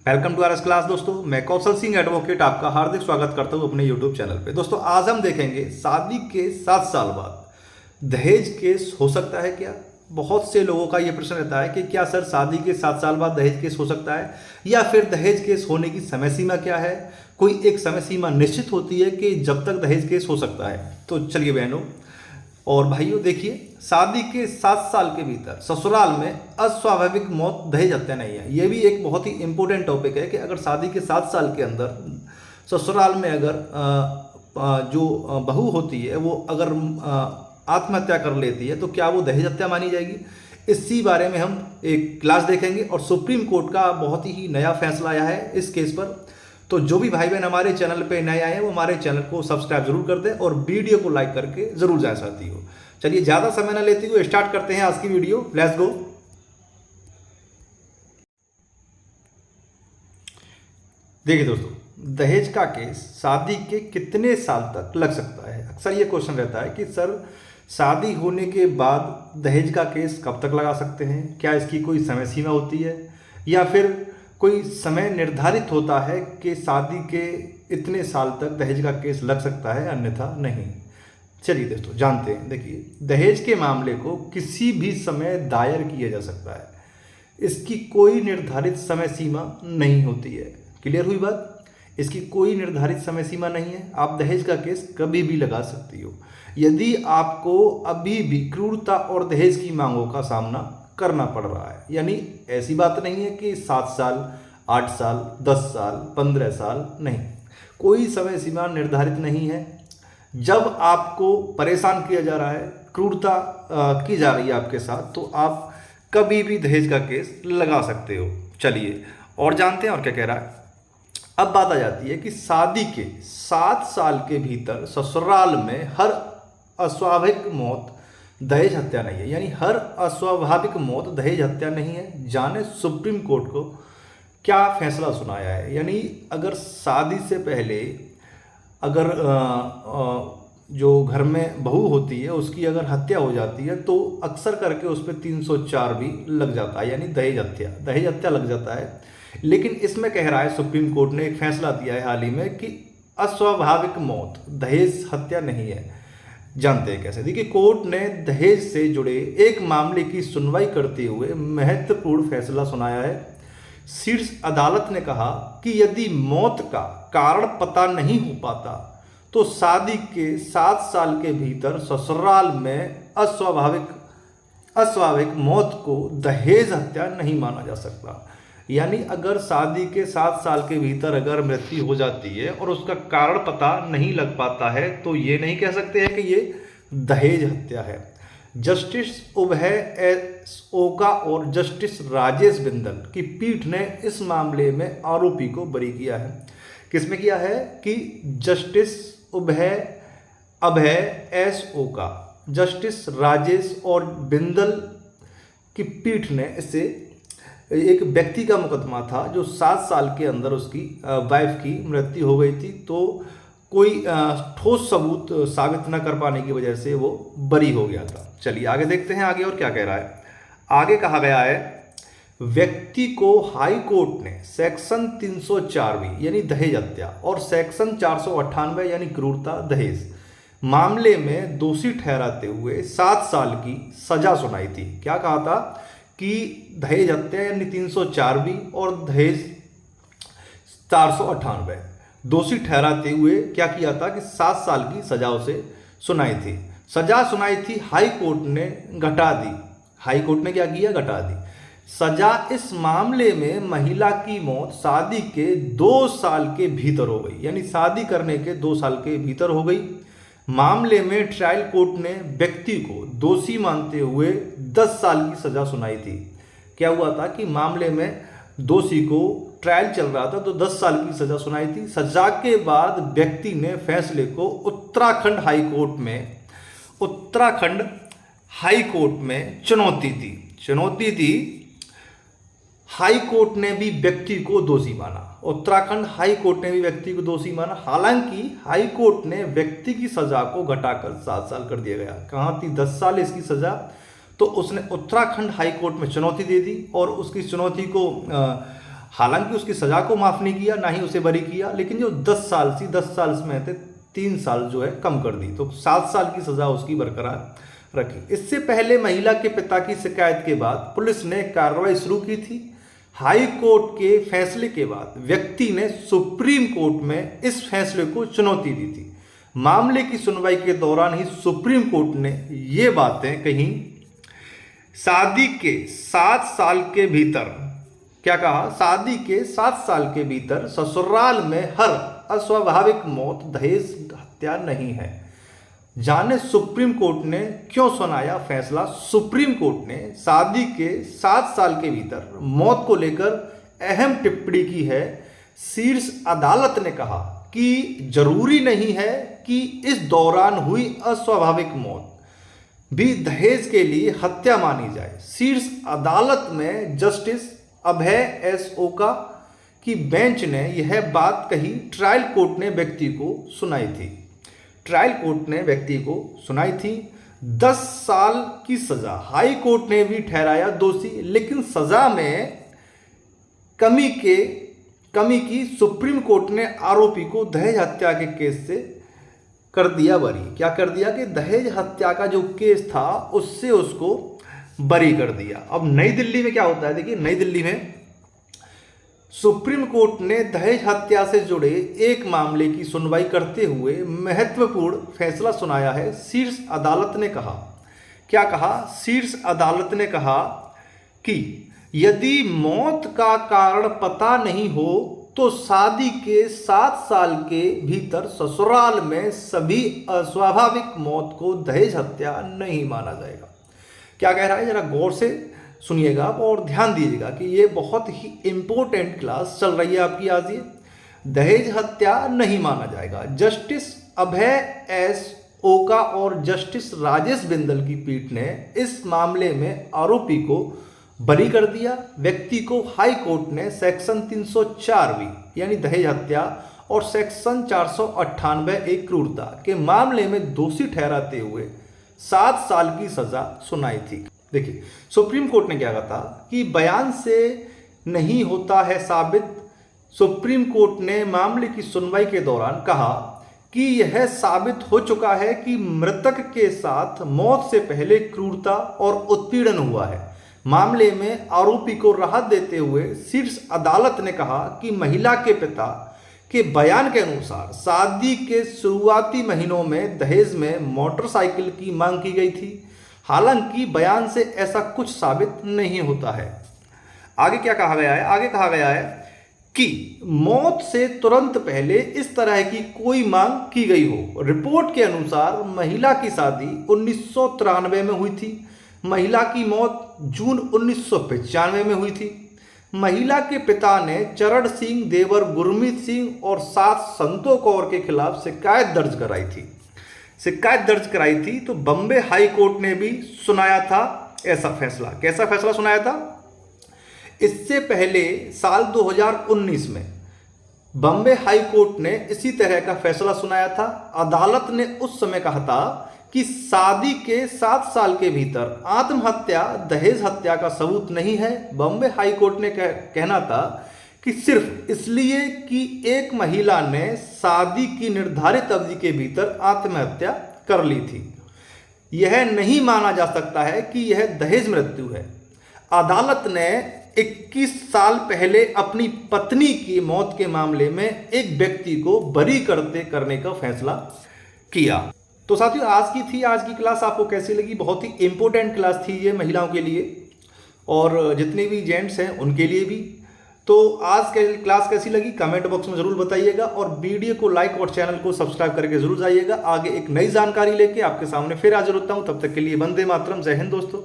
Welcome to R S class. दोस्तों मैं कौशल Singh advocate आपका हार्दिक स्वागत करता हूं अपने यूट्यूब चैनल पे। दोस्तों आज हम देखेंगे शादी के 7 साल बाद दहेज केस हो सकता है क्या। बहुत से लोगों का ये प्रश्न रहता है कि क्या सर शादी के 7 साल बाद दहेज केस हो सकता है, या फिर दहेज केस होने की समय सीमा क्या है। कोई एक समय सीमा निश्चित होती है कि जब तक दहेज केस हो सकता है। तो चलिए बहनों और भाइयों देखिए, शादी के 7 साल के भीतर ससुराल में अस्वाभाविक मौत दहेज हत्या नहीं है। ये भी एक बहुत ही इंपॉर्टेंट टॉपिक है कि अगर शादी के 7 साल के अंदर ससुराल में अगर जो बहू होती है वो अगर आत्महत्या कर लेती है तो क्या वो दहेज हत्या मानी जाएगी। इसी बारे में हम एक क्लास देखेंगे और सुप्रीम कोर्ट का बहुत ही नया फैसला आया है इस केस पर। तो जो भी भाई बहन हमारे चैनल पे नए आए हैं वो हमारे चैनल को सब्सक्राइब जरूर कर दें और वीडियो को लाइक करके जरूर जाए साथी हो। चलिए ज़्यादा समय ना लेते हुए स्टार्ट करते हैं आज की वीडियो। Let's go. देखिए दोस्तों, दहेज का केस शादी के कितने साल तक लग सकता है। अक्सर ये क्वेश्चन रहता है कि सर शादी होने के बाद दहेज का केस कब तक लगा सकते हैं, क्या इसकी कोई समय सीमा होती है या फिर कोई समय निर्धारित होता है कि शादी के इतने साल तक दहेज का केस लग सकता है अन्यथा नहीं। चलिए दोस्तों जानते हैं। देखिए, दहेज के मामले को किसी भी समय दायर किया जा सकता है, इसकी कोई निर्धारित समय सीमा नहीं होती है। क्लियर हुई बात। इसकी कोई निर्धारित समय सीमा नहीं है, आप दहेज का केस कभी भी लगा सकती हो यदि आपको अभी भी क्रूरता और दहेज की मांगों का सामना करना पड़ रहा है। यानी ऐसी बात नहीं है कि 7 साल 8 साल 10 साल 15 साल, नहीं, कोई समय सीमा निर्धारित नहीं है। जब आपको परेशान किया जा रहा है, क्रूरता की जा रही है आपके साथ, तो आप कभी भी दहेज का केस लगा सकते हो। चलिए और जानते हैं और क्या कह रहा है। अब बात आ जाती है कि शादी के 7 साल के भीतर ससुराल में हर अस्वाभाविक मौत दहेज हत्या नहीं है। यानी हर अस्वाभाविक मौत दहेज हत्या नहीं है। जाने सुप्रीम कोर्ट को क्या फैसला सुनाया है। यानी अगर शादी से पहले अगर जो घर में बहू होती है उसकी अगर हत्या हो जाती है तो अक्सर करके उस पर 304 भी लग जाता है, यानी दहेज हत्या लग जाता है। लेकिन इसमें कह रहा है सुप्रीम कोर्ट ने एक फैसला दिया है हाल ही में कि अस्वाभाविक मौत दहेज हत्या नहीं है। जानते हैं कैसे। देखिए, कोर्ट ने दहेज से जुड़े एक मामले की सुनवाई करते हुए महत्वपूर्ण फैसला सुनाया है। शीर्ष अदालत ने कहा कि यदि मौत का कारण पता नहीं हो पाता तो शादी के 7 साल के भीतर ससुराल में अस्वाभाविक मौत को दहेज हत्या नहीं माना जा सकता। यानी अगर शादी के 7 साल के भीतर अगर मृत्यु हो जाती है और उसका कारण पता नहीं लग पाता है तो ये नहीं कह सकते हैं कि ये दहेज हत्या है। जस्टिस उभय एस ओका और जस्टिस राजेश बिंदल की पीठ ने इस मामले में आरोपी को बरी किया है। किसमें किया है कि जस्टिस अभय एस ओका, जस्टिस राजेश और बिंदल की पीठ ने इसे एक व्यक्ति का मुकदमा था जो 7 साल के अंदर उसकी वाइफ की मृत्यु हो गई थी, तो कोई ठोस सबूत साबित न कर पाने की वजह से वो बरी हो गया था। चलिए आगे देखते हैं आगे और क्या कह रहा है। आगे कहा गया है, व्यक्ति को हाई कोर्ट ने सेक्शन 304 यानी दहेज हत्या और सेक्शन 498 यानी क्रूरता दहेज मामले में दोषी ठहराते हुए 7 साल की सजा सुनाई थी। क्या कहा था कि दहेज हत्या यानी 304 और दहेज 498 दोषी ठहराते हुए क्या किया था कि 7 साल की सजा उसे सुनाई थी। सजा सुनाई थी, हाई कोर्ट ने घटा दी। हाई कोर्ट ने क्या किया, घटा दी सजा। इस मामले में महिला की मौत शादी के 2 साल के भीतर हो गई, यानी शादी करने के 2 साल के भीतर हो गई। मामले में ट्रायल कोर्ट ने व्यक्ति को दोषी मानते हुए 10 साल की सजा सुनाई थी। क्या हुआ था कि मामले में दोषी को ट्रायल चल रहा था तो 10 साल की सजा सुनाई थी। सजा के बाद व्यक्ति ने फैसले को उत्तराखंड हाई कोर्ट में चुनौती दी। हाई कोर्ट ने भी व्यक्ति को दोषी माना, उत्तराखंड हाई कोर्ट ने भी व्यक्ति को दोषी माना। हालांकि हाई कोर्ट ने व्यक्ति की सजा को घटाकर 7 साल कर दिया गया। कहाँ थी 10 साल इसकी सजा, तो उसने उत्तराखंड हाई कोर्ट में चुनौती दे दी और उसकी चुनौती को हालांकि उसकी सज़ा को माफ़ नहीं किया, ना ही उसे बरी किया, लेकिन जो 10 साल थी 10 साल में थे 3 साल जो है कम कर दी, तो 7 साल की सज़ा उसकी बरकरार रखी। इससे पहले महिला के पिता की शिकायत के बाद पुलिस ने कार्रवाई शुरू की थी। हाई कोर्ट के फैसले के बाद व्यक्ति ने सुप्रीम कोर्ट में इस फैसले को चुनौती दी थी। मामले की सुनवाई के दौरान ही सुप्रीम कोर्ट ने ये बातें कही, शादी के 7 साल के भीतर, क्या कहा, शादी के 7 साल के भीतर ससुराल में हर अस्वाभाविक मौत दहेज हत्या नहीं है। जाने सुप्रीम कोर्ट ने क्यों सुनाया फैसला। सुप्रीम कोर्ट ने शादी के 7 साल के भीतर मौत को लेकर अहम टिप्पणी की है। शीर्ष अदालत ने कहा कि जरूरी नहीं है कि इस दौरान हुई अस्वाभाविक मौत भी दहेज के लिए हत्या मानी जाए। शीर्ष अदालत में जस्टिस अभय एस ओका की बेंच ने यह बात कही। ट्रायल कोर्ट ने व्यक्ति को सुनाई थी। ट्रायल कोर्ट ने व्यक्ति को सुनाई थी 10 साल की सजा। हाई कोर्ट ने भी ठहराया दोषी, लेकिन सजा में कमी की सुप्रीम कोर्ट ने आरोपी को दहेज हत्या के केस से कर दिया बरी। क्या कर दिया कि दहेज हत्या का जो केस था उससे उसको बरी कर दिया। अब नई दिल्ली में क्या होता है, देखिए नई दिल्ली में सुप्रीम कोर्ट ने दहेज हत्या से जुड़े एक मामले की सुनवाई करते हुए महत्वपूर्ण फैसला सुनाया है। शीर्ष अदालत ने कहा, क्या कहा, शीर्ष अदालत ने कहा कि यदि मौत का कारण पता नहीं हो तो शादी के 7 साल के भीतर ससुराल में सभी अस्वाभाविक मौत को दहेज हत्या नहीं माना जाएगा। क्या कह रहा है, जरा गौर से सुनिएगा और ध्यान दीजिएगा कि ये बहुत ही इंपॉर्टेंट क्लास चल रही है आपकी आज। ये दहेज हत्या नहीं माना जाएगा। जस्टिस अभय एस ओका और जस्टिस राजेश बिंदल की पीठ ने इस मामले में आरोपी को बरी कर दिया। व्यक्ति को हाई कोर्ट ने सेक्शन 304 यानी दहेज हत्या और सेक्शन 498 एक क्रूरता के मामले में दोषी ठहराते हुए 7 साल की सजा सुनाई थी। देखिए सुप्रीम कोर्ट ने क्या कहा कि बयान से नहीं होता है साबित। सुप्रीम कोर्ट ने मामले की सुनवाई के दौरान कहा कि यह साबित हो चुका है कि मृतक के साथ मौत से पहले क्रूरता और उत्पीड़न हुआ है। मामले में आरोपी को राहत देते हुए शीर्ष अदालत ने कहा कि महिला के पिता के बयान के अनुसार शादी के शुरुआती महीनों में दहेज में मोटरसाइकिल की मांग की गई थी। हालांकि बयान से ऐसा कुछ साबित नहीं होता है। आगे क्या कहा गया है, आगे कहा गया है कि मौत से तुरंत पहले इस तरह की कोई मांग की गई हो। रिपोर्ट के अनुसार महिला की शादी 1993 में हुई थी। महिला की मौत जून 1995 में हुई थी। महिला के पिता ने चरण सिंह, देवर गुरमीत सिंह और 7 संतों कौर के खिलाफ शिकायत दर्ज कराई थी। तो बम्बे हाई कोर्ट ने भी सुनाया था ऐसा फैसला। कैसा फैसला सुनाया था? इससे पहले साल 2019 में बम्बे हाई कोर्ट ने इसी तरह का फैसला सुनाया था। अदालत ने उस समय कहा था कि शादी के 7 साल के भीतर आत्महत्या दहेज हत्या का सबूत नहीं है। बम्बे हाई कोर्ट ने कहना था कि सिर्फ इसलिए कि एक महिला ने शादी की निर्धारित अवधि के भीतर आत्महत्या कर ली थी, यह नहीं माना जा सकता है कि यह दहेज मृत्यु है। अदालत ने 21 साल पहले अपनी पत्नी की मौत के मामले में एक व्यक्ति को बरी करने का फैसला किया। तो साथियों आज की क्लास आपको कैसी लगी? बहुत ही इंपॉर्टेंट क्लास थी ये महिलाओं के लिए और जितने भी जेंट्स हैं उनके लिए भी। तो आज की क्लास कैसी लगी कमेंट बॉक्स में जरूर बताइएगा और वीडियो को लाइक और चैनल को सब्सक्राइब करके जरूर जाइएगा। आगे एक नई जानकारी लेके आपके सामने फिर हाजिर होता हूं। तब तक के लिए वंदे मातरम। जय हिंद दोस्तों।